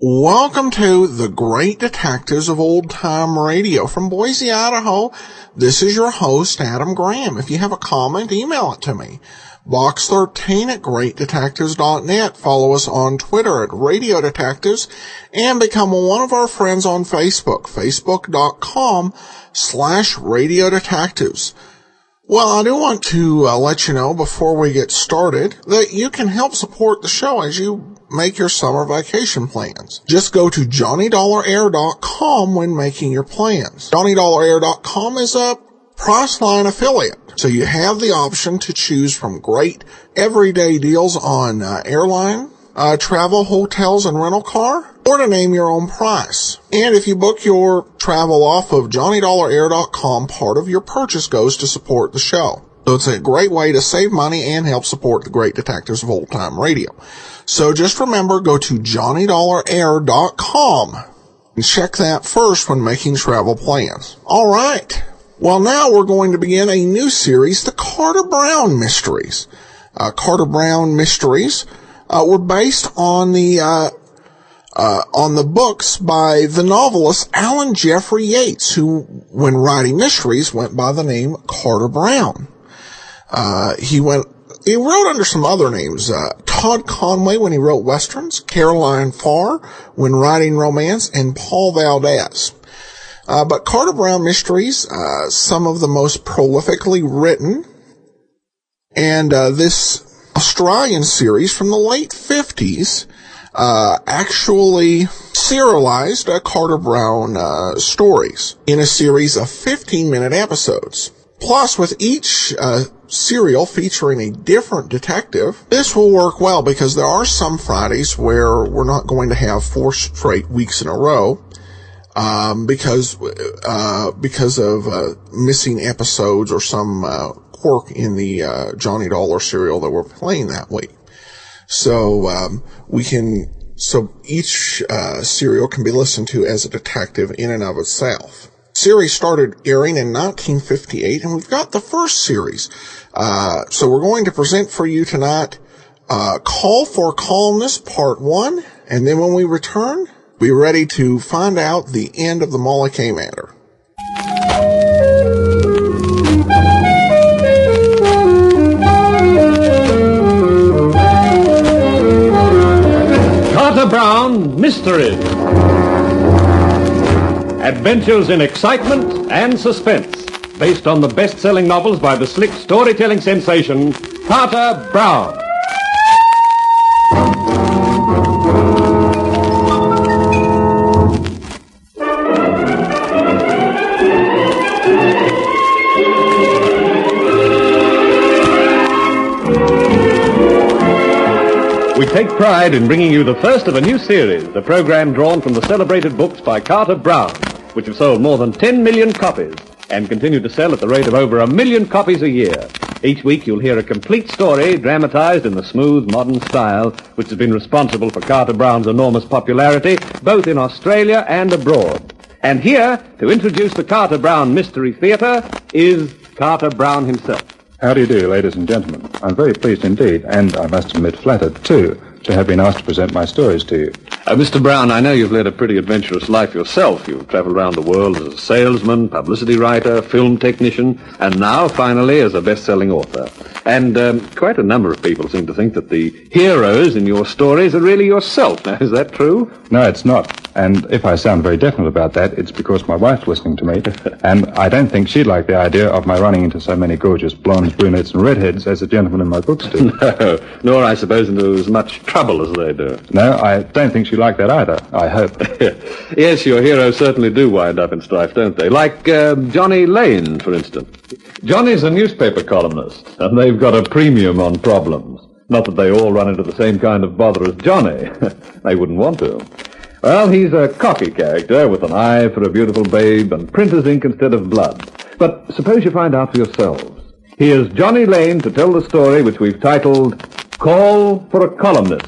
Welcome to The Great Detectives of Old Time Radio. From Boise, Idaho, this is your host, Adam Graham. If you have a comment, email it to me. Box13@greatdetectives.net. Follow us on Twitter at Radio Detectives and become one of our friends on Facebook, facebook.com/Radio Detectives. Well, I do want to let you know before we get started that you can help support the show as you make your summer vacation plans. Just go to JohnnyDollarAir.com when making your plans. JohnnyDollarAir.com is a Priceline affiliate, so you have the option to choose from great everyday deals on airline, travel, hotels, and rental car, or to name your own price. And if you book your travel off of JohnnyDollarAir.com, part of your purchase goes to support the show. So it's a great way to save money and help support the Great Detectives of Old Time Radio. So just remember, go to JohnnyDollarAir.com and check that first when making travel plans. All right. Well, now we're going to begin a new series, the Carter Brown Mysteries. Carter Brown Mysteries were based on the books by the novelist Alan Jeffrey Yates, who, when writing mysteries, went by the name Carter Brown. He wrote under some other names, Todd Conway when he wrote westerns, Caroline Farr when writing romance, and Paul Valdez. But Carter Brown Mysteries, some of the most prolifically written, and this Australian series from the late 50s, actually serialized Carter Brown stories in a series of 15-minute episodes. Plus, with each serial featuring a different detective, this will work well because there are some Fridays where we're not going to have 4 straight weeks in a row because of missing episodes or some quirk in the Johnny Dollar serial that we're playing that week. So each serial can be listened to as a detective in and of itself. Series started airing in 1958, and we've got the first series. So we're going to present for you tonight Call for Columnist Part 1, and then when we return, be ready to find out the end of the Molly K matter. Carter Brown Mysteries. Adventures in excitement and suspense, based on the best-selling novels by the slick storytelling sensation, Carter Brown. We take pride in bringing you the first of a new series, the program drawn from the celebrated books by Carter Brown, which have sold more than 10 million copies and continue to sell at the rate of over 1 million copies a year. Each week you'll hear a complete story dramatized in the smooth, modern style which has been responsible for Carter Brown's enormous popularity both in Australia and abroad. And here, to introduce the Carter Brown Mystery Theater, is Carter Brown himself. How do you do, ladies and gentlemen? I'm very pleased indeed, and I must admit flattered, too, to have been asked to present my stories to you. Mr. Brown, I know you've led a pretty adventurous life yourself. You've traveled around the world as a salesman, publicity writer, film technician, and now, finally, as a best-selling author. And quite a number of people seem to think that the heroes in your stories are really yourself. Now, is that true? No, it's not. And if I sound very definite about that, it's because my wife's listening to me, and I don't think she'd like the idea of my running into so many gorgeous blondes, brunettes, and redheads as the gentlemen in my books do. No, nor, I suppose, into as much trouble as they do. No, I don't think she'd like that either, I hope. Yes, your heroes certainly do wind up in strife, don't they? Like Johnny Lane, for instance. Johnny's a newspaper columnist, and they've got a premium on problems. Not that they all run into the same kind of bother as Johnny. They wouldn't want to. Well, he's a cocky character with an eye for a beautiful babe and printer's ink instead of blood. But suppose you find out for yourselves. Here's Johnny Lane to tell the story which we've titled Call for a Columnist.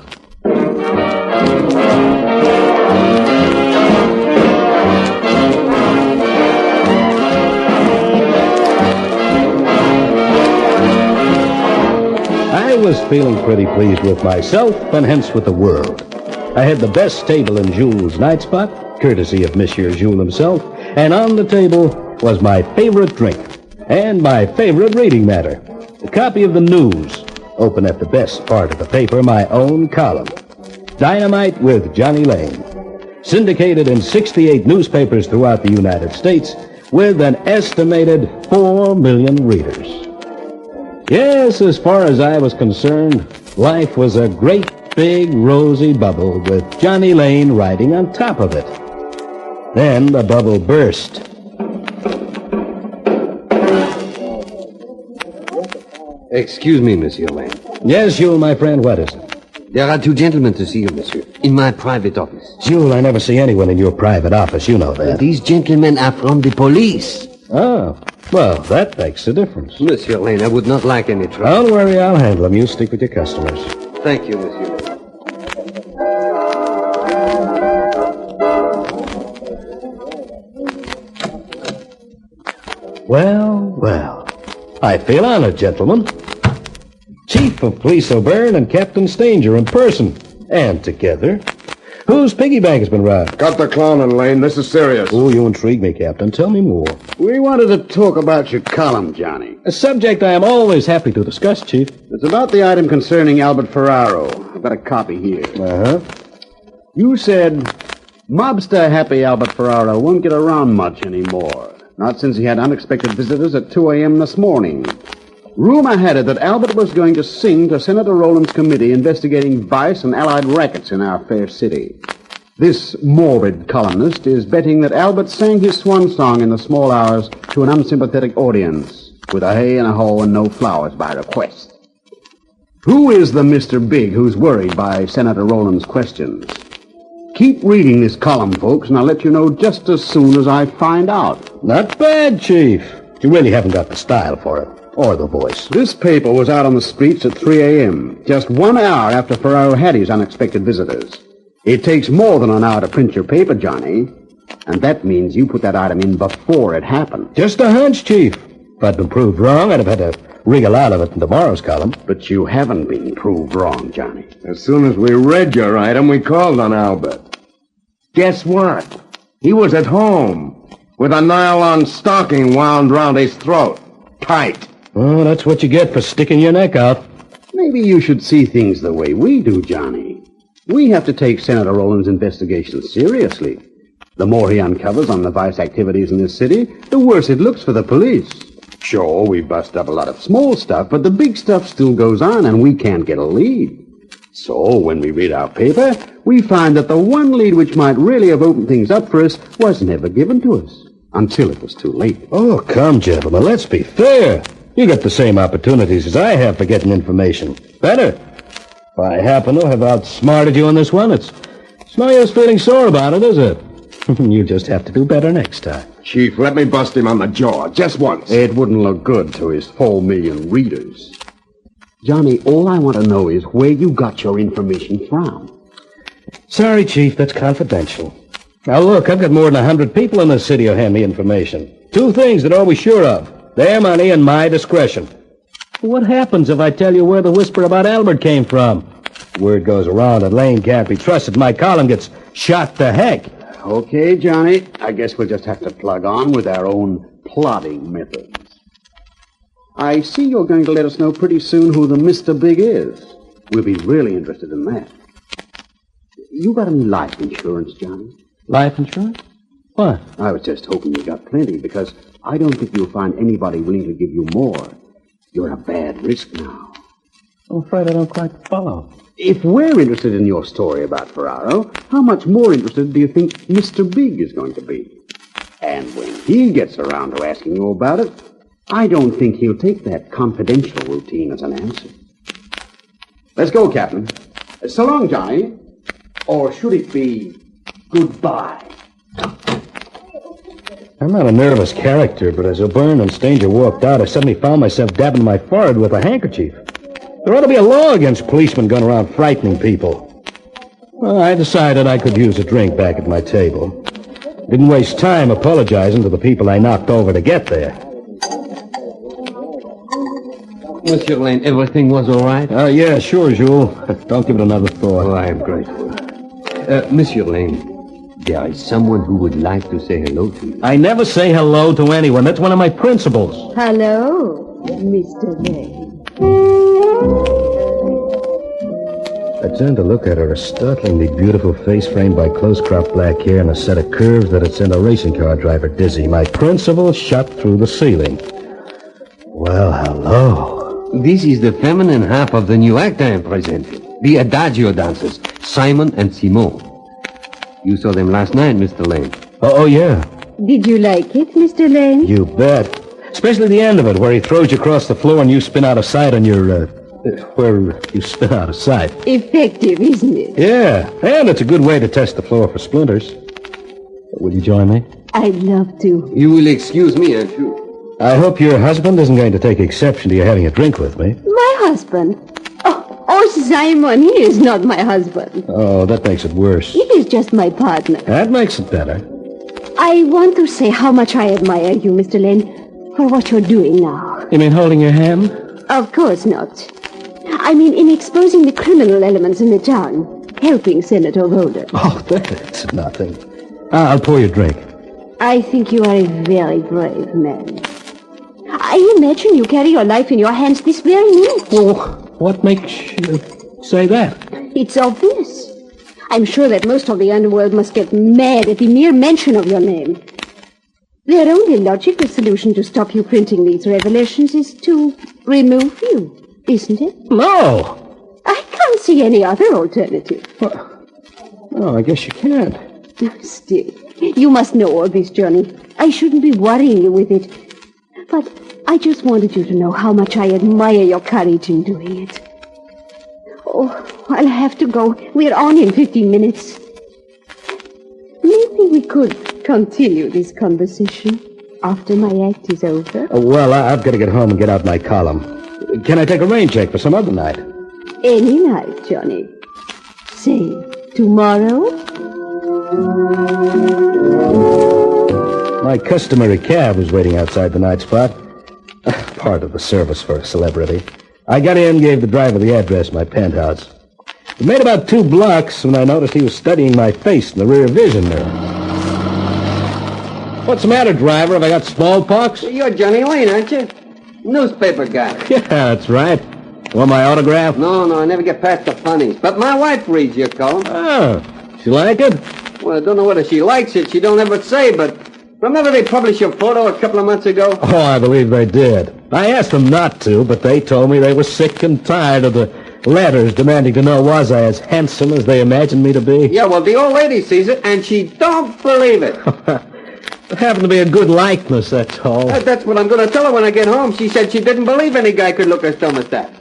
I was feeling pretty pleased with myself and hence with the world. I had the best table in Jules' night spot, courtesy of Monsieur Jules himself, and on the table was my favorite drink and my favorite reading matter, a copy of the news, open at the best part of the paper, my own column, Dynamite with Johnny Lane, syndicated in 68 newspapers throughout the United States with an estimated 4 million readers. Yes, as far as I was concerned, life was a great big rosy bubble with Johnny Lane riding on top of it. Then the bubble burst. Excuse me, Monsieur Lane. Yes, Jules, my friend, what is it? There are two gentlemen to see you, monsieur, in my private office. Jules, I never see anyone in your private office, you know that. These gentlemen are from the police. Oh, well, that makes a difference. Monsieur Lane, I would not like any trouble. Don't worry, I'll handle them. You stick with your customers. Thank you, Monsieur Lane. Well, I feel honored, gentlemen. Chief of Police O'Byrne and Captain Stanger in person, and together. Whose piggy bank has been robbed? Cut the clowning, Lane. This is serious. Oh, you intrigue me, Captain. Tell me more. We wanted to talk about your column, Johnny. A subject I am always happy to discuss, Chief. It's about the item concerning Albert Ferraro. I've got a copy here. Uh-huh. You said, mobster Happy Albert Ferraro won't get around much anymore. Not since he had unexpected visitors at 2 a.m. this morning. Rumor had it that Albert was going to sing to Senator Rowland's committee investigating vice and allied rackets in our fair city. This morbid columnist is betting that Albert sang his swan song in the small hours to an unsympathetic audience, with a hay and a hoe and no flowers by request. Who is the Mr. Big who's worried by Senator Rowland's questions? Keep reading this column, folks, and I'll let you know just as soon as I find out. Not bad, Chief. You really haven't got the style for it, or the voice. This paper was out on the streets at 3 a.m., just 1 hour after Ferraro had his unexpected visitors. It takes more than an hour to print your paper, Johnny, and that means you put that item in before it happened. Just a hunch, Chief. If I'd been proved wrong, I'd have had to wriggle out of it in tomorrow's column. But you haven't been proved wrong, Johnny. As soon as we read your item, we called on Albert. Guess what? He was at home, with a nylon stocking wound round his throat. Tight. Oh, that's what you get for sticking your neck out. Maybe you should see things the way we do, Johnny. We have to take Senator Rowland's investigation seriously. The more he uncovers on the vice activities in this city, the worse it looks for the police. Sure, we bust up a lot of small stuff, but the big stuff still goes on, and we can't get a lead. So, when we read our paper, we find that the one lead which might really have opened things up for us was never given to us, until it was too late. Oh, come, gentlemen, let's be fair. You get the same opportunities as I have for getting information. Better. If I happen to have outsmarted you on this one, it's no use feeling sore about it, is it? You just have to do better next time. Chief, let me bust him on the jaw, just once. It wouldn't look good to his 4 million readers. Johnny, all I want to know is where you got your information from. Sorry, Chief, that's confidential. Now, look, I've got more than 100 people in this city who hand me information. 2 things they're always sure of. Their money and my discretion. What happens if I tell you where the whisper about Albert came from? Word goes around that Lane can't be trusted. My column gets shot to heck. Okay, Johnny. I guess we'll just have to plug on with our own plotting methods. I see you're going to let us know pretty soon who the Mr. Big is. We'll be really interested in that. You got any life insurance, Johnny? Life insurance? What? I was just hoping you got plenty, because I don't think you'll find anybody willing to give you more. You're a bad risk now. I'm afraid I don't quite follow. If we're interested in your story about Ferraro, how much more interested do you think Mr. Big is going to be? And when he gets around to asking you about it, I don't think he'll take that confidential routine as an answer. Let's go, Captain. So long, Johnny. Or should it be Goodbye. I'm not a nervous character, but as O'Byrne and Stanger walked out, I suddenly found myself dabbing my forehead with a handkerchief. There ought to be a law against policemen going around frightening people. Well, I decided I could use a drink back at my table. Didn't waste time apologizing to the people I knocked over to get there. Monsieur Lane, everything was all right? Yeah, sure, Jules. Don't give it another thought. Oh, I am grateful. Monsieur Lane, there is someone who would like to say hello to you. I never say hello to anyone. That's one of my principles. Hello, Mr. Lane. I turned to look at her, a startlingly beautiful face framed by close-cropped black hair and a set of curves that'd send a racing car driver dizzy. My principal shot through the ceiling. Well, hello. This is the feminine half of the new act I am presenting. The Adagio dancers, Simon and Simone. You saw them last night, Mr. Lane. Oh, yeah. Did you like it, Mr. Lane? You bet. Especially the end of it, where he throws you across the floor and you spin out of sight on your, where you spin out of sight. Effective, isn't it? Yeah, and it's a good way to test the floor for splinters. Will you join me? I'd love to. You will excuse me, aren't you? I hope your husband isn't going to take exception to you having a drink with me. My husband? Oh, Simon, he is not my husband. Oh, that makes it worse. He is just my partner. That makes it better. I want to say how much I admire you, Mr. Lane, for what you're doing now. You mean holding your hand? Of course not. I mean in exposing the criminal elements in the town, helping Senator Rhoda. Oh, that's nothing. I'll pour you a drink. I think you are a very brave man. I imagine you carry your life in your hands this very minute. Well, what makes you say that? It's obvious. I'm sure that most of the underworld must get mad at the mere mention of your name. Their only logical solution to stop you printing these revelations is to remove you, isn't it? No! I can't see any other alternative. Oh, I guess you can't. Still, you must know all this, Johnny. I shouldn't be worrying you with it. But I just wanted you to know how much I admire your courage in doing it. Oh, I'll have to go. We're on in 15 minutes. Maybe we could continue this conversation after my act is over. Well, I've got to get home and get out my column. Can I take a rain check for some other night? Any night, Johnny. Say, tomorrow? My customary cab was waiting outside the night spot. Part of the service for a celebrity. I got in and gave the driver the address of my penthouse. We made about 2 blocks when I noticed he was studying my face in the rear vision mirror. What's the matter, driver? Have I got smallpox? You're Johnny Lane, aren't you? Newspaper guy. Yeah, that's right. Want my autograph? No, I never get past the funnies. But my wife reads your column. Oh, she like it? Well, I don't know whether she likes it. She don't ever say, but remember they published your photo a couple of months ago? Oh, I believe they did. I asked them not to, but they told me they were sick and tired of the letters demanding to know was I as handsome as they imagined me to be. Yeah, well, the old lady sees it, and she don't believe it. It happened to be a good likeness, that's all. That's what I'm going to tell her when I get home. She said she didn't believe any guy could look as dumb as that.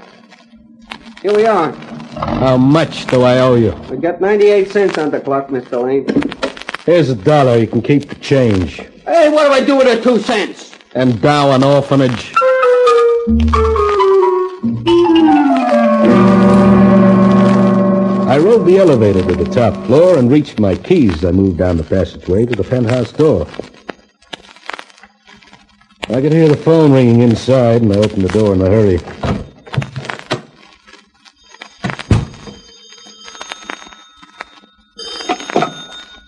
Here we are. How much do I owe you? We got 98 cents on the clock, Mr. Lane. Here's $1. You can keep the change. Hey, what do I do with the 2 cents? Endow an orphanage. I rode the elevator to the top floor and reached my keys as I moved down the passageway to the penthouse door. I could hear the phone ringing inside, and I opened the door in a hurry.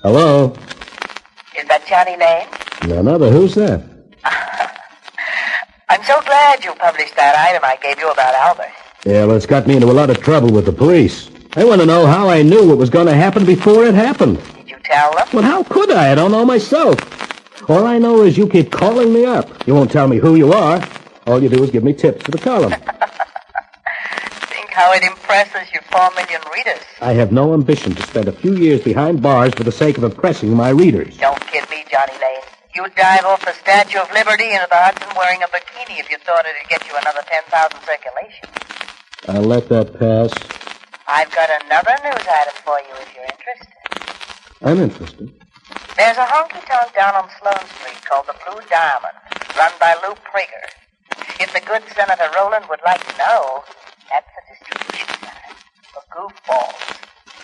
Hello? Is that Johnny Lane? Another? Who's that? I'm so glad you published that item I gave you about Albert. Yeah, well, it's got me into a lot of trouble with the police. They want to know how I knew what was going to happen before it happened. Did you tell them? Well, how could I? I don't know myself. All I know is you keep calling me up. You won't tell me who you are. All you do is give me tips for the column. Think how it impresses your 4 million readers. I have no ambition to spend a few years behind bars for the sake of impressing my readers. Don't kid me, Johnny Lane. You'd dive off the Statue of Liberty into the Hudson wearing a bikini if you thought it'd get you another 10,000 circulation. I'll let that pass. I've got another news item for you if you're interested. I'm interested. There's a honky-tonk down on Sloane Street called the Blue Diamond, run by Lou Prager. If the good Senator Rowland would like to know, that's the distribution center for goofballs.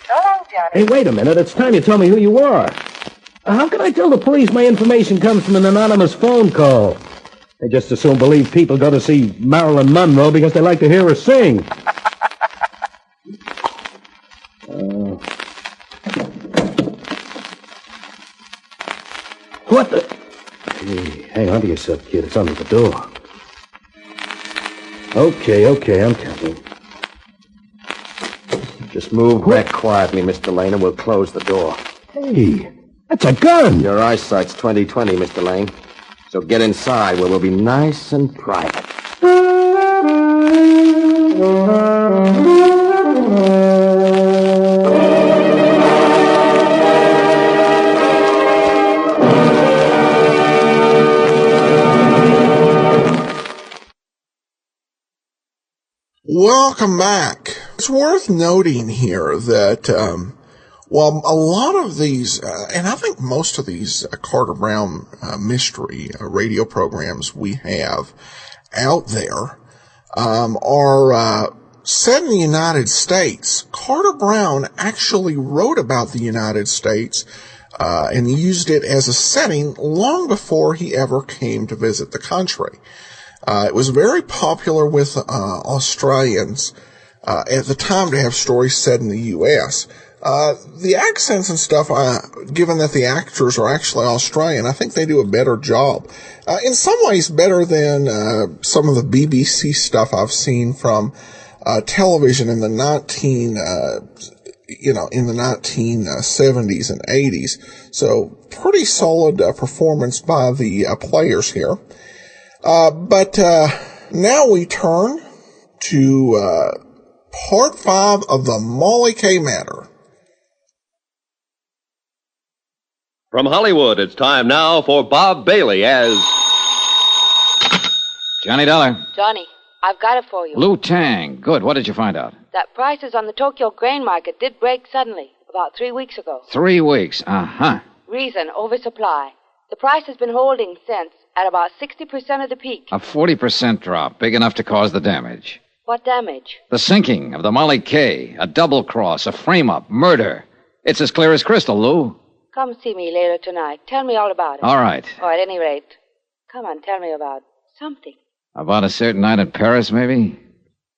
So long, Johnny. Hey, wait a minute. It's time you tell me who you are. How can I tell the police my information comes from an anonymous phone call? They just as soon believe people go to see Marilyn Monroe because they like to hear her sing. What the... Hey, hang on to yourself, kid. It's under the door. Okay, I'm coming. Just move back quietly, Mr. Lane, and we'll close the door. Hey, that's a gun! Your eyesight's 20/20, Mr. Lane. So get inside where we'll be nice and private. Welcome back. It's worth noting here that while a lot of these, and I think most of these Carter Brown mystery radio programs we have out there are set in the United States, Carter Brown actually wrote about the United States and used it as a setting long before he ever came to visit the country. It was very popular with Australians at the time to have stories set in the U.S. The accents and stuff, given that the actors are actually Australian, I think they do a better job. In some ways better than some of the BBC stuff I've seen from television in the 1970s and 80s. So pretty solid performance by the players here. But now we turn to part 5 of the Molly K. matter. From Hollywood, it's time now for Bob Bailey as... Johnny Dollar. Johnny, I've got it for you. Lou Tang. Good. What did you find out? That prices on the Tokyo grain market did break suddenly, about 3 weeks ago. 3 weeks. Uh-huh. Reason, oversupply. The price has been holding since at about 60% of the peak. A 40% drop, big enough to cause the damage. What damage? The sinking of the Molly K, a double cross, a frame-up, murder. It's as clear as crystal, Lou. Come see me later tonight. Tell me all about it. All right. Or at any rate, come on, tell me about something. About a certain night in Paris, maybe?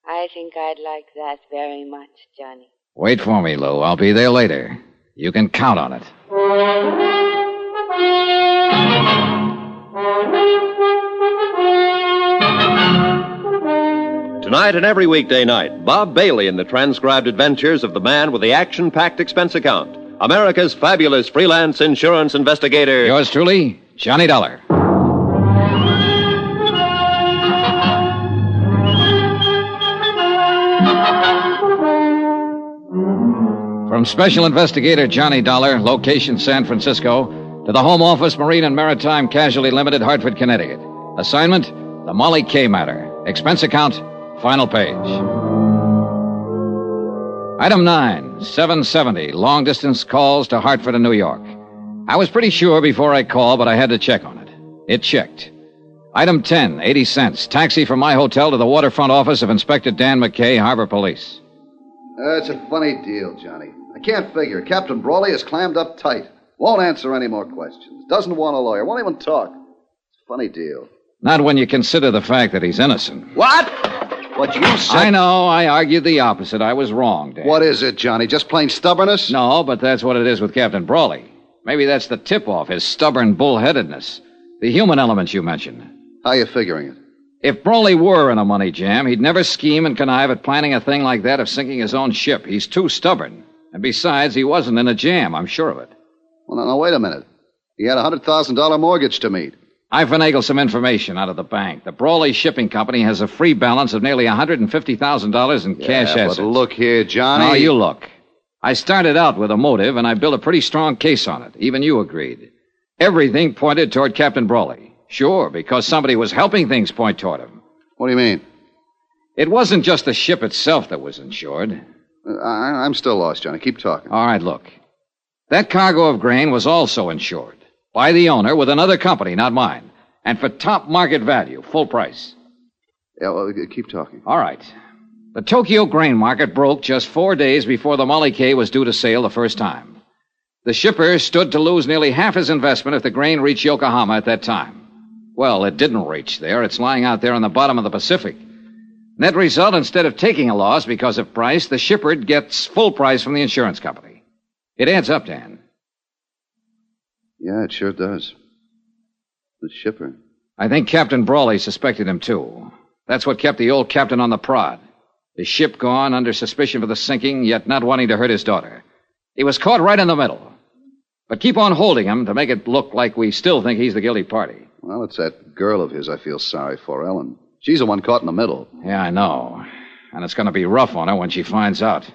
I think I'd like that very much, Johnny. Wait for me, Lou. I'll be there later. You can count on it. Tonight and every weekday night, Bob Bailey in the transcribed adventures of the man with the action-packed expense account, America's fabulous freelance insurance investigator. Yours truly, Johnny Dollar. From Special Investigator Johnny Dollar, location San Francisco, to the Home Office, Marine and Maritime Casualty Limited, Hartford, Connecticut. Assignment, the Molly K. matter. Expense account, final page. Item 9, 770, long-distance calls to Hartford and New York. I was pretty sure before I called, but I had to check on it. It checked. Item 10, 80 cents, taxi from my hotel to the waterfront office of Inspector Dan McKay, Harbor Police. It's a funny deal, Johnny. I can't figure. Captain Brawley is clammed up tight. Won't answer any more questions. Doesn't want a lawyer. Won't even talk. It's a funny deal. Not when you consider the fact that he's innocent. What? What you said? I know. I argued the opposite. I was wrong, Dan. What is it, Johnny? Just plain stubbornness? No, but that's what it is with Captain Brawley. Maybe that's the tip-off, his stubborn bullheadedness. The human elements you mentioned. How you figuring it? If Brawley were in a money jam, he'd never scheme and connive at planning a thing like that of sinking his own ship. He's too stubborn. And besides, he wasn't in a jam, I'm sure of it. Well, no, wait a minute. He had a $100,000 mortgage to meet. I finagled some information out of the bank. The Brawley Shipping Company has a free balance of nearly $150,000 in cash assets. But look here, Johnny. No, you look. I started out with a motive, and I built a pretty strong case on it. Even you agreed. Everything pointed toward Captain Brawley. Sure, because somebody was helping things point toward him. What do you mean? It wasn't just the ship itself that was insured. I'm still lost, Johnny. Keep talking. All right, look. That cargo of grain was also insured by the owner with another company, not mine, and for top market value, full price. Yeah, well, keep talking. All right. The Tokyo grain market broke just 4 days before the Molly K was due to sail the first time. The shipper stood to lose nearly half his investment if the grain reached Yokohama at that time. Well, it didn't reach there. It's lying out there on the bottom of the Pacific. Net result, instead of taking a loss because of price, the shipper gets full price from the insurance company. It adds up, Dan. Yeah, it sure does. The shipper. I think Captain Brawley suspected him, too. That's what kept the old captain on the prod. His ship gone, under suspicion for the sinking, yet not wanting to hurt his daughter. He was caught right in the middle. But keep on holding him to make it look like we still think he's the guilty party. Well, it's that girl of his I feel sorry for, Ellen. She's the one caught in the middle. Yeah, I know. And it's going to be rough on her when she finds out.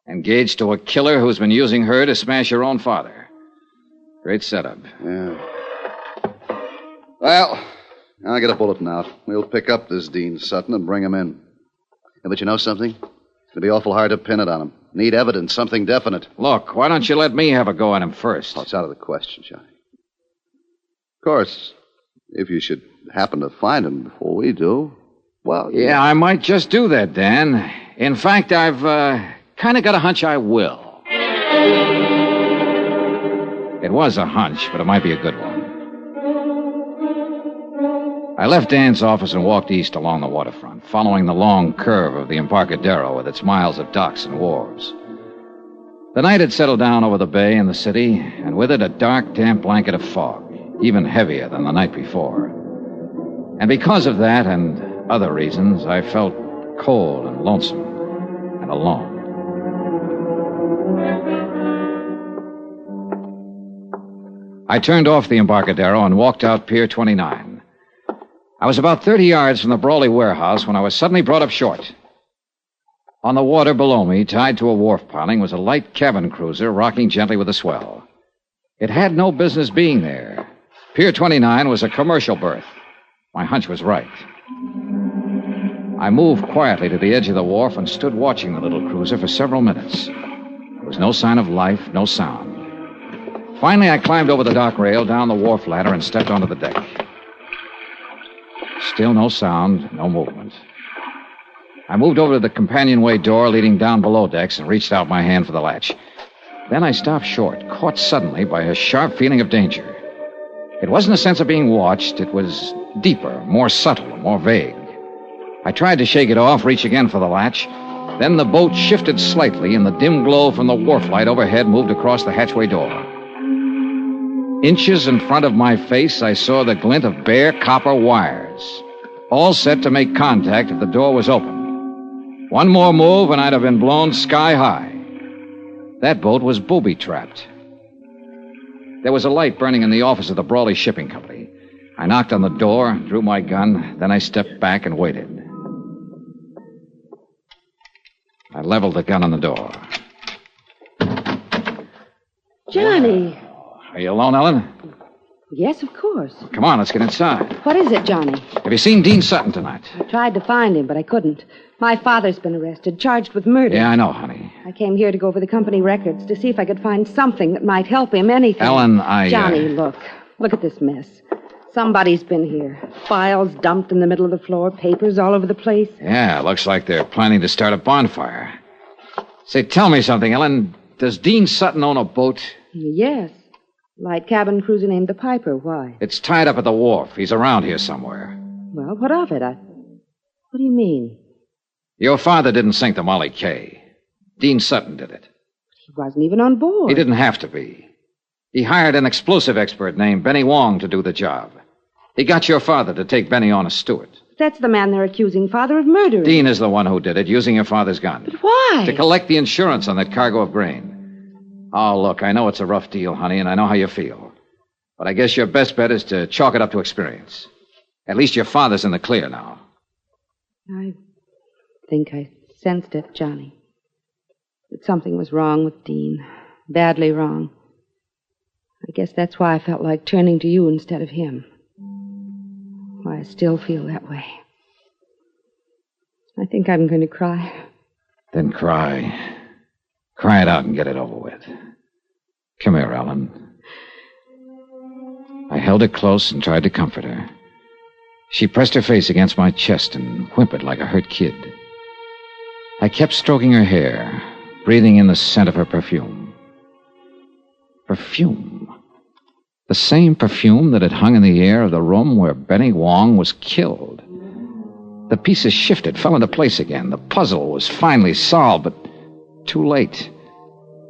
Engaged to a killer who's been using her to smash her own father. Great setup. Yeah. Well, I'll get a bulletin out. We'll pick up this Dean Sutton and bring him in. Yeah, but you know something? It'll be awful hard to pin it on him. Need evidence, something definite. Look, why don't you let me have a go at him first? Oh, it's out of the question, Johnny. Of course, if you should happen to find him before we do, well... Yeah, I might just do that, Dan. In fact, I've kind of got a hunch I will. It was a hunch, but it might be a good one. I left Dan's office and walked east along the waterfront, following the long curve of the Embarcadero with its miles of docks and wharves. The night had settled down over the bay and the city, and with it a dark, damp blanket of fog, even heavier than the night before. And because of that and other reasons, I felt cold and lonesome and alone. I turned off the Embarcadero and walked out Pier 29. I was about 30 yards from the Brawley warehouse when I was suddenly brought up short. On the water below me, tied to a wharf piling, was a light cabin cruiser rocking gently with a swell. It had no business being there. Pier 29 was a commercial berth. My hunch was right. I moved quietly to the edge of the wharf and stood watching the little cruiser for several minutes. There was no sign of life, no sound. Finally, I climbed over the dock rail, down the wharf ladder, and stepped onto the deck. Still no sound, no movement. I moved over to the companionway door leading down below decks and reached out my hand for the latch. Then I stopped short, caught suddenly by a sharp feeling of danger. It wasn't a sense of being watched. It was deeper, more subtle, more vague. I tried to shake it off, reach again for the latch. Then the boat shifted slightly, and the dim glow from the wharf light overhead moved across the hatchway door. Inches in front of my face, I saw the glint of bare copper wires, all set to make contact if the door was open. One more move, and I'd have been blown sky high. That boat was booby-trapped. There was a light burning in the office of the Brawley Shipping Company. I knocked on the door, drew my gun, then I stepped back and waited. I leveled the gun on the door. Johnny. Are you alone, Ellen? Yes, of course. Come on, let's get inside. What is it, Johnny? Have you seen Dean Sutton tonight? I tried to find him, but I couldn't. My father's been arrested, charged with murder. Yeah, I know, honey. I came here to go over the company records to see if I could find something that might help him, anything. Ellen, Johnny, look. Look at this mess. Somebody's been here. Files dumped in the middle of the floor, papers all over the place. Yeah, looks like they're planning to start a bonfire. Say, tell me something, Ellen. Does Dean Sutton own a boat? Yes. Light cabin cruiser named the Piper. Why? It's tied up at the wharf. He's around here somewhere. Well, what of it? What do you mean? Your father didn't sink the Molly K. Dean Sutton did it. He wasn't even on board. He didn't have to be. He hired an explosive expert named Benny Wong to do the job. He got your father to take Benny on as steward. That's the man they're accusing father of murdering. Dean is the one who did it, using your father's gun. But why? To collect the insurance on that cargo of grain. Oh, look, I know it's a rough deal, honey, and I know how you feel. But I guess your best bet is to chalk it up to experience. At least your father's in the clear now. I think I sensed it, Johnny. That something was wrong with Dean. Badly wrong. I guess that's why I felt like turning to you instead of him. Why I still feel that way. I think I'm going to cry. Then cry. Cry it out and get it over with. Come here, Ellen. I held her close and tried to comfort her. She pressed her face against my chest and whimpered like a hurt kid. I kept stroking her hair, breathing in the scent of her perfume. Perfume. The same perfume that had hung in the air of the room where Benny Wong was killed. The pieces shifted, fell into place again. The puzzle was finally solved, but too late.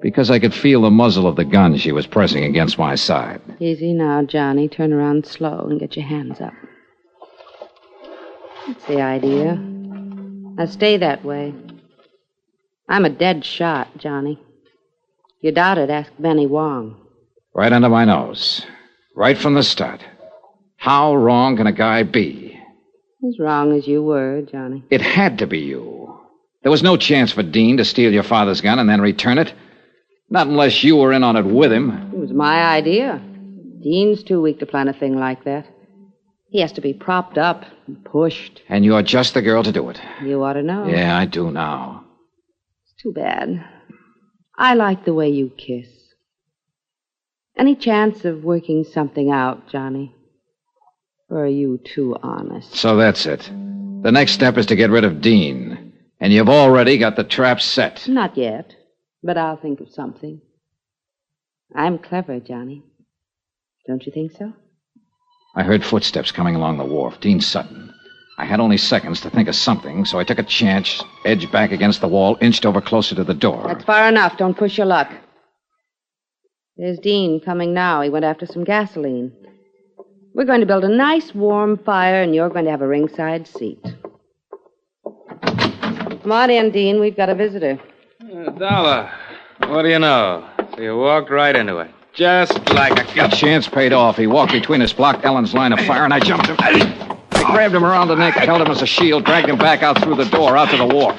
Because I could feel the muzzle of the gun she was pressing against my side. Easy now, Johnny. Turn around slow and get your hands up. That's the idea. Now stay that way. I'm a dead shot, Johnny. If you doubt it, ask Benny Wong. Right under my nose. Right from the start. How wrong can a guy be? As wrong as you were, Johnny. It had to be you. There was no chance for Dean to steal your father's gun and then return it. Not unless you were in on it with him. It was my idea. Dean's too weak to plan a thing like that. He has to be propped up and pushed. And you're just the girl to do it. You ought to know. Yeah, I do now. It's too bad. I like the way you kiss. Any chance of working something out, Johnny? Or are you too honest? So that's it. The next step is to get rid of Dean. And you've already got the trap set. Not yet, but I'll think of something. I'm clever, Johnny. Don't you think so? I heard footsteps coming along the wharf. Dean Sutton. I had only seconds to think of something, so I took a chance, edged back against the wall, inched over closer to the door. That's far enough. Don't push your luck. There's Dean coming now. He went after some gasoline. We're going to build a nice warm fire, and you're going to have a ringside seat. Come on in, Dean. We've got a visitor. Dollar. What do you know? So you walked right into it. Just like a gun. Chance paid off. He walked between us, blocked Ellen's line of fire, and I jumped him. I grabbed him around the neck, held him as a shield, dragged him back out through the door, out to the wharf.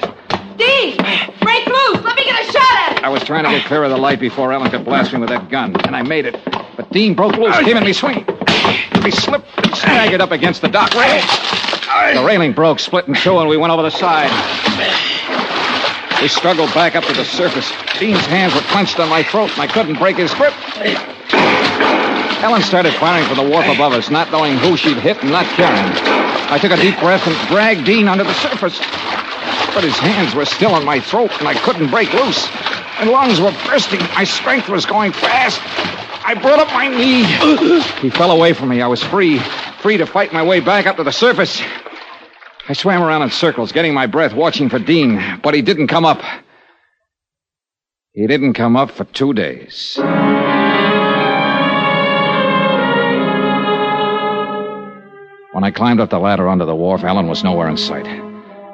Dean! Break loose! Let me get a shot at it! I was trying to get clear of the light before Ellen could blast me with that gun, and I made it. But Dean broke loose, came at me swinging. He slipped and staggered up against the dock rail. The railing broke, split in two, and we went over the side. We struggled back up to the surface. Dean's hands were clenched on my throat, and I couldn't break his grip. Ellen started firing from the wharf above us, not knowing who she'd hit and not caring. I took a deep breath and dragged Dean under the surface. But his hands were still on my throat, and I couldn't break loose. My lungs were bursting. My strength was going fast. I brought up my knee. He fell away from me. I was free to fight my way back up to the surface. I swam around in circles, getting my breath, watching for Dean, but he didn't come up. He didn't come up for 2 days. When I climbed up the ladder onto the wharf, Ellen was nowhere in sight.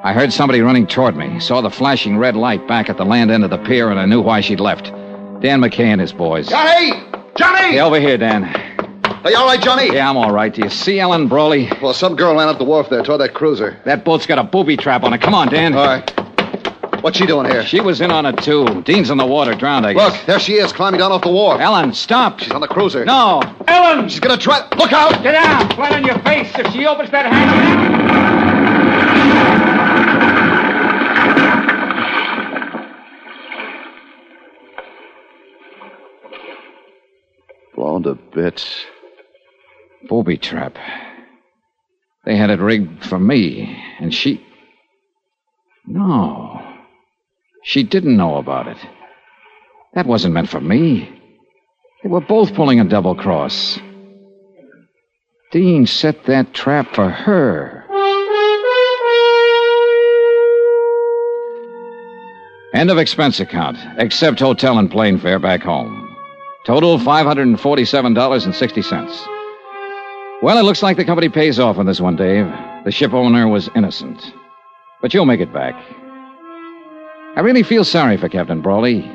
I heard somebody running toward me, saw the flashing red light back at the land end of the pier, and I knew why she'd left. Dan McKay and his boys. Johnny! Johnny! Hey, over here, Dan. Are you all right, Johnny? Yeah, I'm all right. Do you see Ellen, Brawley? Well, some girl ran up the wharf there toward that cruiser. That boat's got a booby trap on it. Come on, Dan. All right. What's she doing here? She was in on it, too. Dean's in the water, drowned, I guess. Look, there she is, climbing down off the wharf. Ellen, stop. She's on the cruiser. No. Ellen! She's gonna try... Look out! Get down! Flat on your face. If she opens that hatch... Blown to bits. Booby trap. They had it rigged for me, and she... No. She didn't know about it. That wasn't meant for me. They were both pulling a double cross. Dean set that trap for her. End of expense account, except hotel and plane fare back home. Total $547.60. Well, it looks like the company pays off on this one, Dave. The ship owner was innocent. But you'll make it back. I really feel sorry for Captain Brawley.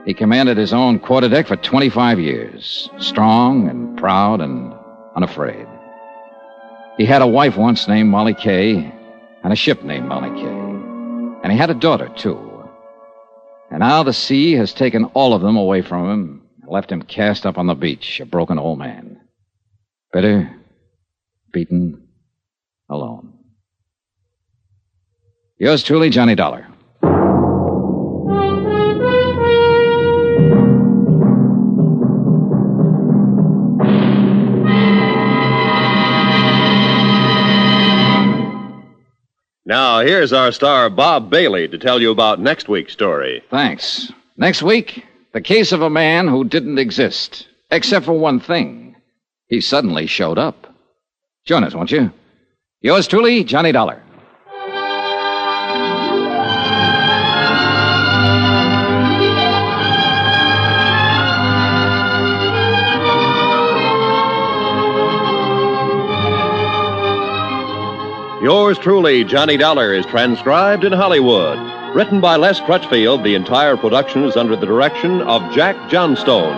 He commanded his own quarterdeck for 25 years. Strong and proud and unafraid. He had a wife once named Molly Kay, and a ship named Molly Kay. And he had a daughter, too. And now the sea has taken all of them away from him and left him cast up on the beach, a broken old man. Bitter, beaten, alone. Yours truly, Johnny Dollar. Now, here's our star, Bob Bailey, to tell you about next week's story. Thanks. Next week, the case of a man who didn't exist, except for one thing. He suddenly showed up. Join us, won't you? Yours truly, Johnny Dollar. Yours truly, Johnny Dollar, is transcribed in Hollywood. Written by Les Crutchfield, the entire production is under the direction of Jack Johnstone.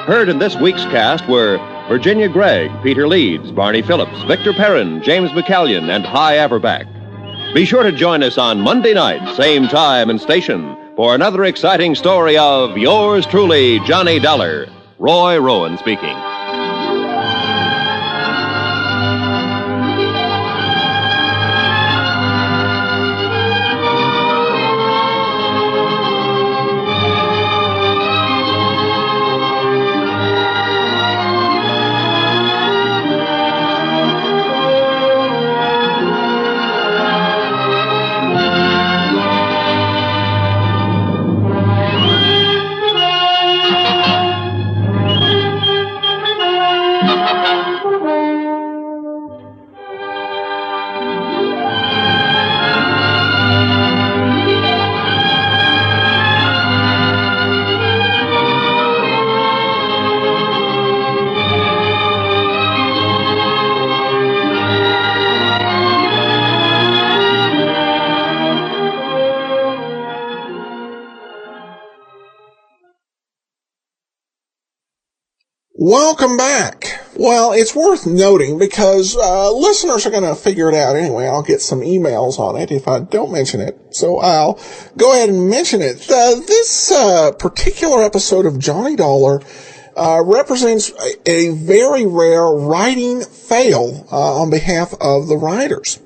Heard in this week's cast were Virginia Gregg, Peter Leeds, Barney Phillips, Victor Perrin, James McCallion, and Hy Averback. Be sure to join us on Monday night, same time and station, for another exciting story of Yours truly, Johnny Dollar. Roy Rowan speaking. Welcome back. Well, it's worth noting because listeners are going to figure it out anyway. I'll get some emails on it if I don't mention it, so I'll go ahead and mention it. This particular episode of Johnny Dollar represents a very rare writing fail on behalf of the writers.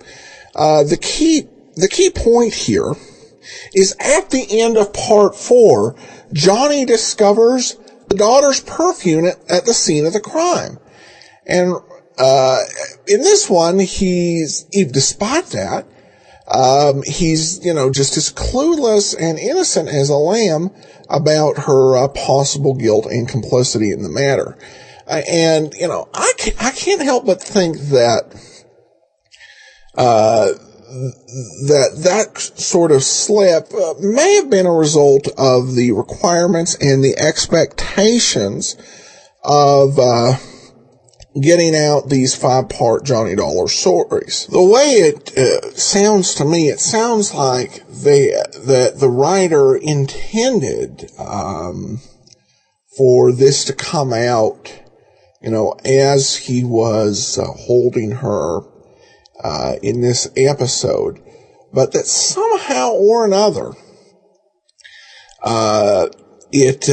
The key point here is at the end of part 4, Johnny discovers the daughter's perfume at the scene of the crime. And in this one, despite that, he's, just as clueless and innocent as a lamb about her possible guilt and complicity in the matter. And I can't help but think that that sort of slip may have been a result of the requirements and the expectations of getting out these 5-part Johnny Dollar stories. The way it sounds to me, it sounds like that the writer intended for this to come out, as he was holding her in this episode, but that somehow or another, it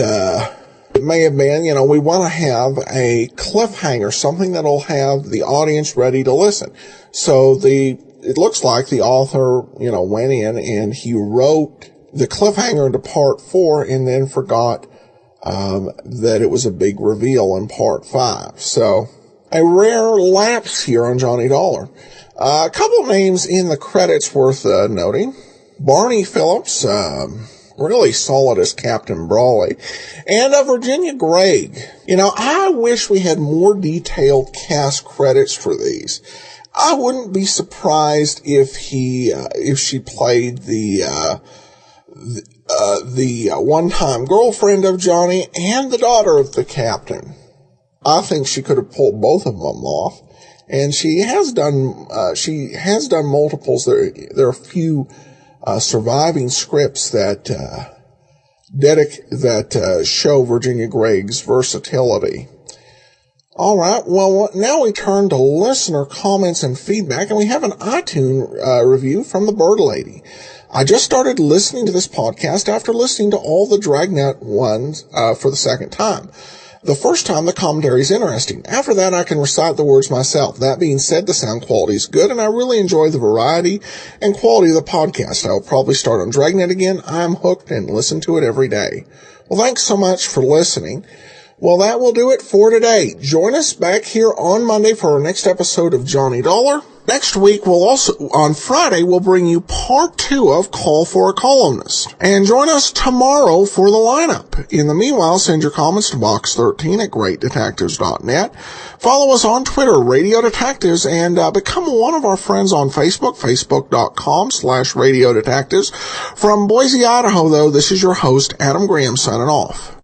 may have been, we want to have a cliffhanger, something that'll have the audience ready to listen. So it looks like the author, went in and he wrote the cliffhanger into part 4 and then forgot, that it was a big reveal in part 5. So a rare lapse here on Johnny Dollar. A couple of names in the credits worth noting. Barney Phillips, really solid as Captain Brawley, and Virginia Gregg. I wish we had more detailed cast credits for these. I wouldn't be surprised if she played the one-time girlfriend of Johnny and the daughter of the captain. I think she could have pulled both of them off. And she has done multiples. There are a few, surviving scripts that show Virginia Gregg's versatility. All right. Well, now we turn to listener comments and feedback, and we have an iTunes review from the Bird Lady. I just started listening to this podcast after listening to all the Dragnet ones for the second time. The first time, the commentary is interesting. After that, I can recite the words myself. That being said, the sound quality is good, and I really enjoy the variety and quality of the podcast. I will probably start on Dragnet again. I'm hooked and listen to it every day. Well, thanks so much for listening. Well, that will do it for today. Join us back here on Monday for our next episode of Johnny Dollar. Next week, on Friday, we'll bring you part 2 of Call for a Columnist. And join us tomorrow for the lineup. In the meanwhile, send your comments to box13 at greatdetectives.net. Follow us on Twitter, Radio Detectives, and become one of our friends on Facebook, facebook.com/Radio Detectives. From Boise, Idaho, though, this is your host, Adam Graham, signing off.